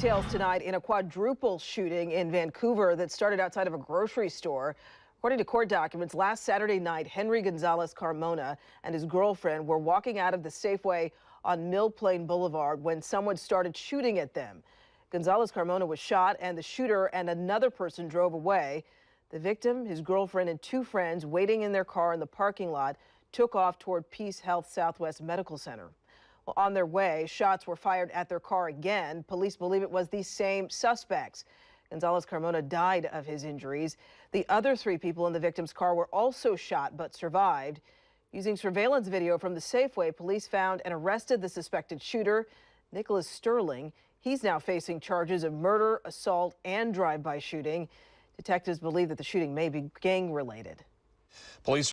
details tonight in a quadruple shooting in Vancouver that started outside of a grocery store. According to court documents, last Saturday night, Henry Gonzalez Carmona and his girlfriend were walking out of the Safeway on Mill Plain Boulevard when someone started shooting at them. Gonzalez Carmona was shot, and the shooter and another person drove away. The victim, his girlfriend, and two friends waiting in their car in the parking lot took off toward Peace Health Southwest Medical Center. Well, on their way, shots were fired at their car again. Police believe it was the same suspects. Gonzalez Carmona died of his injuries. The other three people in the victim's car were also shot but survived. Using surveillance video from the Safeway, police found and arrested the suspected shooter, Nicholas Sterling. He's now facing charges of murder, assault, and drive-by shooting. Detectives believe that the shooting may be gang-related. Police